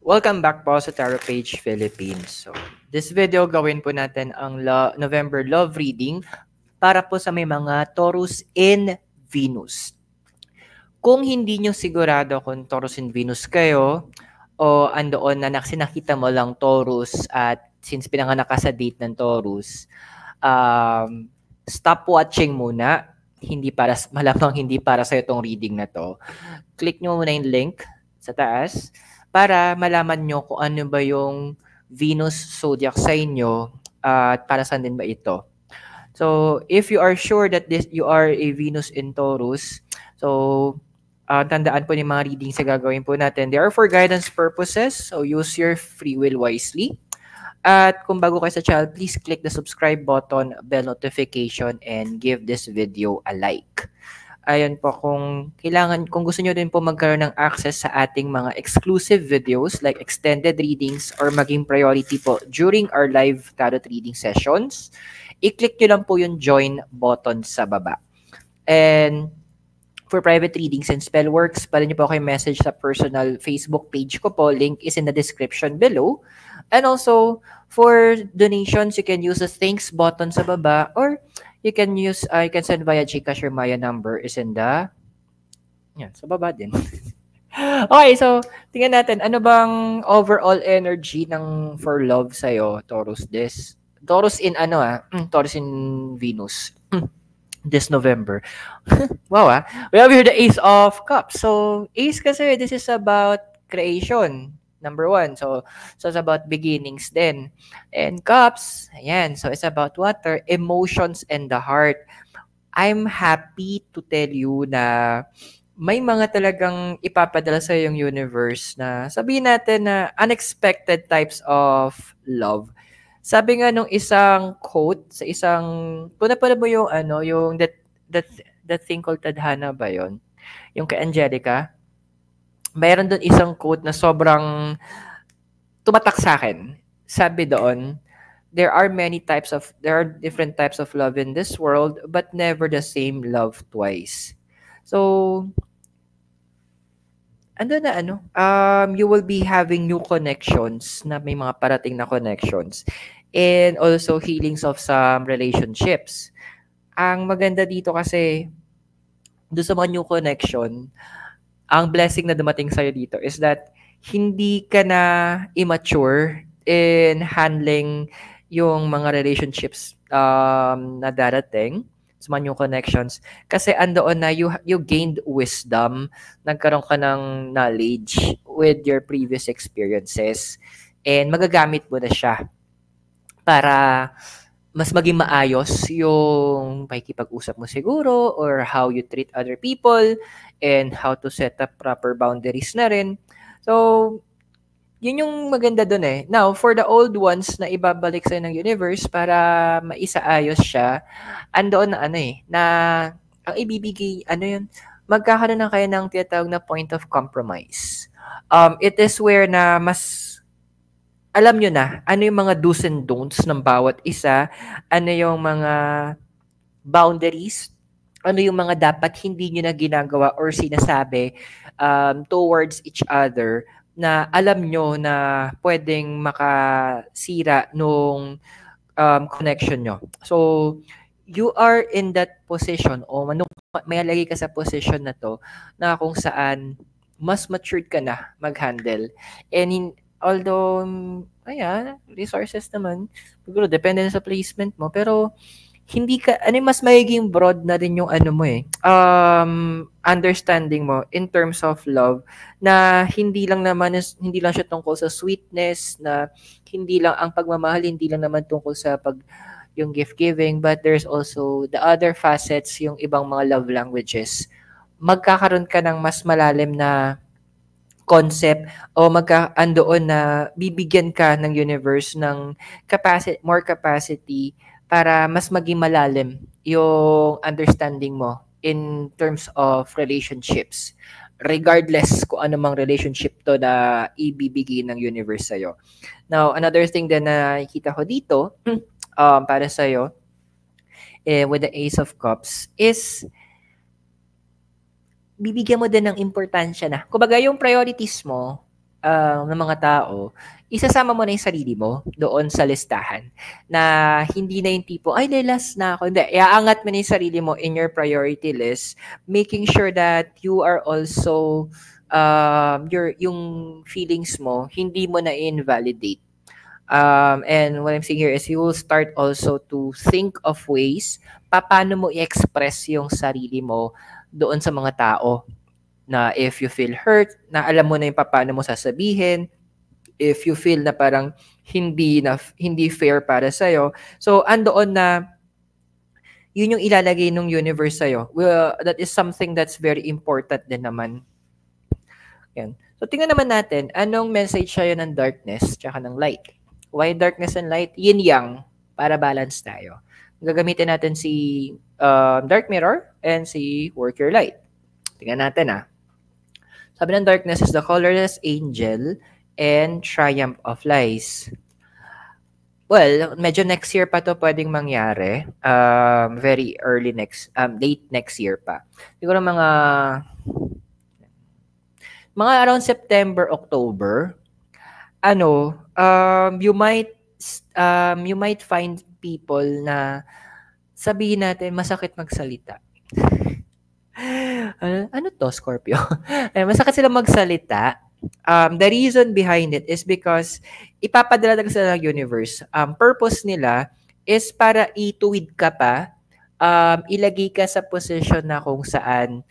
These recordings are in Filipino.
Welcome back po sa Tarot Page Philippines. So, this video gawin po natin ang November love reading para po sa may mga Taurus in Venus. Kung hindi nyo sigurado kung Taurus in Venus kayo o andoon na nakita mo lang Taurus at since pinanganak ka sa date ng Taurus, stop watching muna. Malamang hindi para sa itong reading na to. Click nyo muna yung link sa taas para malaman nyo kung ano ba yung Venus zodiac sa inyo at para saan din ba ito. So, if you are sure that you are a Venus in Taurus, so tandaan po yung mga readings na gagawin po natin. They are for guidance purposes, so use your free will wisely. At kung bago kayo sa channel, please click the subscribe button, bell notification, and give this video a like. Ayun po, kung gusto nyo din po magkaroon ng access sa ating mga exclusive videos like extended readings or maging priority po during our live tarot reading sessions, i-click nyo lang po yung join button sa baba. And for private readings and spellworks, pwede nyo po kayo message sa personal Facebook page ko po. Link is in the description below. And also, for donations, you can use the thanks button sa baba or you can send via GCash or Maya number is in the, sa baba din. Okay, so, tingnan natin, ano bang overall energy ng for love sa'yo, Taurus Taurus in Taurus in Venus. This November. Wow, we have here the Ace of Cups. So, Ace kasi, this is about creation. Number 1. So it's about beginnings then. And Cups, ayan. So, it's about water, emotions, and the heart. I'm happy to tell you na may mga talagang ipapadala sa yung universe na sabihin natin na unexpected types of love. Sabi nga nung isang quote sa isang, kung napala mo yung yung that thing called Tadhana ba yon? Yung kay Angelica, mayroon doon isang quote na sobrang tumatak sa akin. Sabi doon, there are different types of love in this world, but never the same love twice. So, you will be having new connections na may mga parating na connections and also healings of some relationships. Ang maganda dito kasi doon sa mga new connection, ang blessing na dumating sa'yo dito is that hindi ka na immature in handling yung mga relationships na darating sa mga new connections. Kasi andoon na you gained wisdom, nagkaroon ka ng knowledge with your previous experiences and magagamit mo na siya para mas maging maayos yung pakikipag-usap mo siguro or how you treat other people and how to set up proper boundaries na rin. So, yun yung maganda dun eh. Now, for the old ones na ibabalik sa'yo ng universe para maisaayos siya, andoon na na ang ibibigay, magkakaroon na kayo ng tinatawag na point of compromise. It is where na mas alam nyo na ano yung mga do's and don'ts ng bawat isa, ano yung mga boundaries, ano yung mga dapat hindi nyo na ginagawa or sinasabi towards each other na alam nyo na pwedeng makasira nung connection nyo. So, you are in that position o may lagi ka sa position na to na kung saan mas matured ka na mag-handle. And although, resources naman, siguro depende sa placement mo, pero hindi ka, mas magiging broad na rin yung understanding mo in terms of love na hindi lang siya tungkol sa sweetness, na hindi lang ang pagmamahal, hindi lang naman tungkol sa yung gift giving, but there's also the other facets, yung ibang mga love languages. Magkakaroon ka ng mas malalim na concept o andoon na bibigyan ka ng universe ng more capacity para mas maging malalim yung understanding mo in terms of relationships. Regardless kung ano mang relationship to na ibibigay ng universe sa'yo. Now, another thing din na nakikita ko dito para sa'yo with the Ace of Cups is bibigyan mo din ng importansya na. Kumbaga yung priorities mo, ng mga tao, isasama mo na yung sarili mo doon sa listahan na hindi na yung tipo, ay, last na ako. Hindi, iaangat mo na yung sarili mo in your priority list, making sure that you are also, yung feelings mo, hindi mo na invalidate. And what I'm saying here is you will start also to think of ways paano mo i-express yung sarili mo doon sa mga tao na if you feel hurt, na alam mo na yung paano mo sasabihin, if you feel na parang hindi fair para sa so andoon na yun yung ilalagay ng universe sa well, that is something that's very important din naman. Yan. So tingnan naman natin anong message sa'yo ng darkness tsaka ng light. Why darkness and light? Yin yang, para balance tayo. Gagamitin natin si dark mirror and si work your light. Tingnan natin Sabi ng darkness is the colorless angel and triumph of lies. Well, medyo next year pa to pwedeng mangyari. Very early late next year pa. Siguro mga around September, October, you might find people na sabihin natin masakit magsalita. Ano to, Scorpio? Masakit sila magsalita. The reason behind it is because ipapadala sila ng universe. Purpose nila is para ituwid ka pa, ilagay ka sa position na kung saan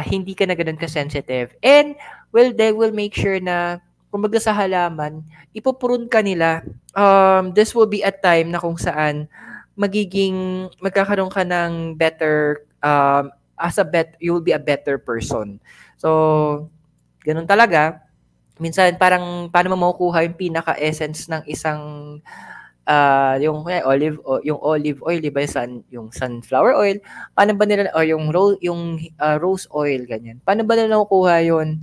hindi ka na ganun ka-sensitive. And, well, they will make sure na kumbaga sa halaman, ipuprune ka nila. This will be a time na kung saan magkakaroon ka ng better, you will be a better person. So, ganun talaga. Minsan, parang, paano mo makukuha yung pinaka-essence ng isang, yung olive oil, diba, yung sunflower oil, paano ba nila, o yung rose oil, ganyan. Paano ba nila nakukuha yun?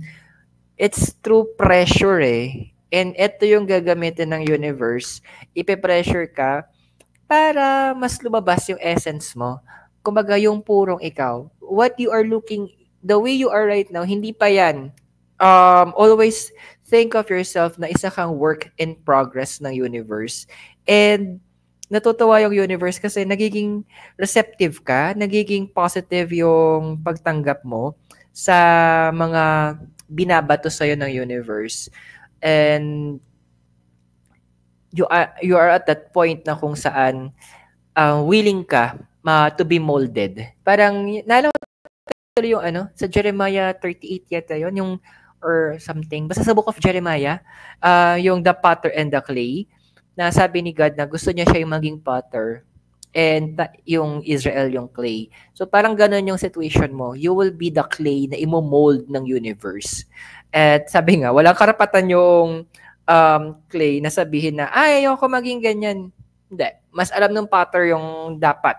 It's through pressure And ito yung gagamitin ng universe. Ipe-pressure ka para mas lumabas yung essence mo. Kumbaga, yung purong ikaw. What you are the way you are right now, hindi pa yan. Always think of yourself na isa kang work in progress ng universe. And natutuwa yung universe kasi nagiging receptive ka, nagiging positive yung pagtanggap mo sa mga binabato sa'yo ng universe. And you are at that point na kung saan willing ka to be molded. Parang, naalala ko yung sa Jeremiah 38 yata yun, or something. Basta sa book of Jeremiah, yung the potter and the clay, na sabi ni God na gusto niya siya yung maging potter and yung Israel yung clay. So parang ganun yung situation mo. You will be the clay na imo-mold ng universe. At sabi nga, walang karapatan yung clay na sabihin na, ayoko maging ganyan. Hindi. Mas alam ng potter yung dapat.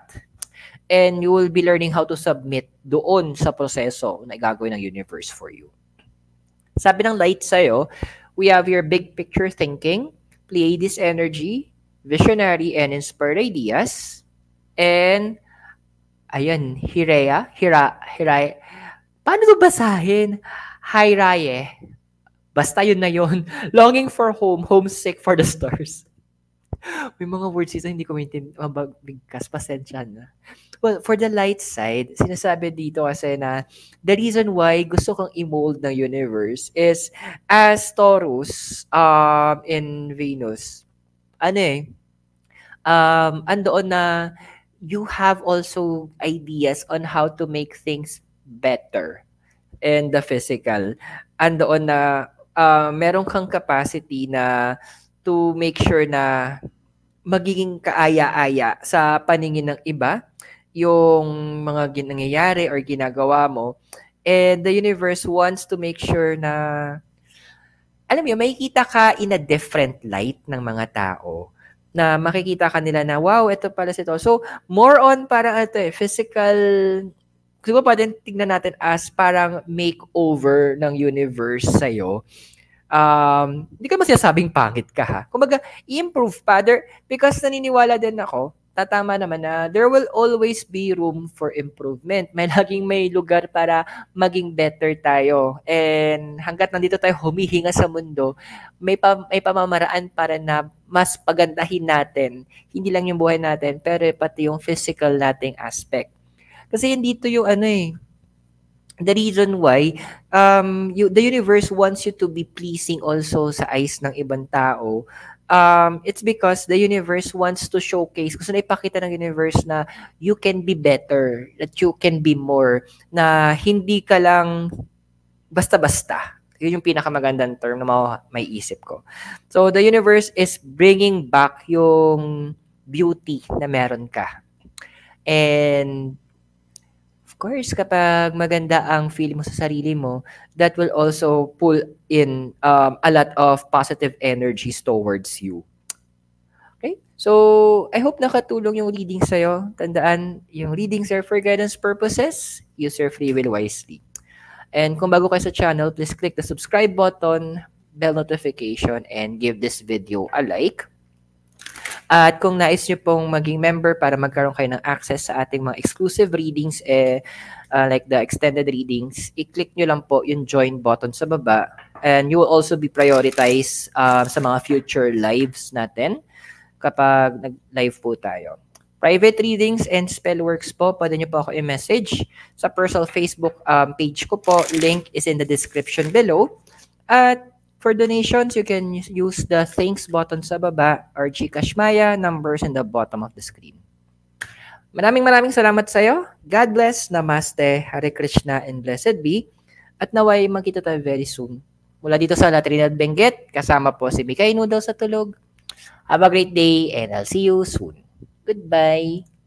And you will be learning how to submit doon sa proseso na gagawin ng universe for you. Sabi ng light sa'yo, we have your big picture thinking, Pleiades energy, visionary and inspired ideas, and ayan, Hirai. Paano ito basahin? Hiraye. Basta yun na yun. Longing for home, homesick for the stars. May mga words dito hindi ko mabigkas, pasensya na. Well, for the light side, sinasabi dito kasi na the reason why gusto kong i-mold ng universe is as Taurus in Venus. Andoon na you have also ideas on how to make things better in the physical. Andoon na meron kang capacity na to make sure na magiging kaaya-aya sa paningin ng iba yung mga nangyayari or ginagawa mo. And the universe wants to make sure na, alam mo, makikita ka in a different light ng mga tao. Na makikita ka nila na, wow, ito pala si to. So, more on parang physical, siguro pa din tignan natin as parang makeover ng universe sa'yo. Hindi ka masasabing pangit ka ha. Kumbaga, i-improve pa. Because naniniwala din ako tatama naman na there will always be room for improvement. May lugar para maging better tayo. And hangga't nandito tayo humihinga sa mundo, may pamamaraan para na mas pagandahin natin. Hindi lang yung buhay natin, pero pati yung physical nating aspect. Kasi hindi to yung the reason why the universe wants you to be pleasing also sa eyes ng ibang tao. It's because the universe wants to showcase, gusto na ipakita ng universe na you can be better, that you can be more, na hindi ka lang basta-basta. Yun yung pinakamagandang term na may isip ko. So the universe is bringing back yung beauty na meron ka. And of course, kapag maganda ang feeling mo sa sarili mo, that will also pull in a lot of positive energies towards you. Okay? So, I hope nakatulong yung reading sa'yo. Tandaan, yung readings are for guidance purposes. Use your free will wisely. And kung bago kayo sa channel, please click the subscribe button, bell notification, and give this video a like. At kung nais nyo pong maging member para magkaroon kayo ng access sa ating mga exclusive readings, like the extended readings, i-click nyo lang po yung join button sa baba. And you will also be prioritized sa mga future lives natin kapag nag-live po tayo. Private readings and spellworks po, pwede nyo po ako i-message sa personal Facebook page ko po. Link is in the description below. At for donations, you can use the thanks button sa baba or GCash Maya, numbers in the bottom of the screen. Maraming salamat sa iyo. God bless, Namaste, Hare Krishna, and blessed be. At naway magkita tayo very soon. Mula dito sa La Trinidad Benguet, kasama po si Mikay Noodle sa tulog. Have a great day and I'll see you soon. Goodbye.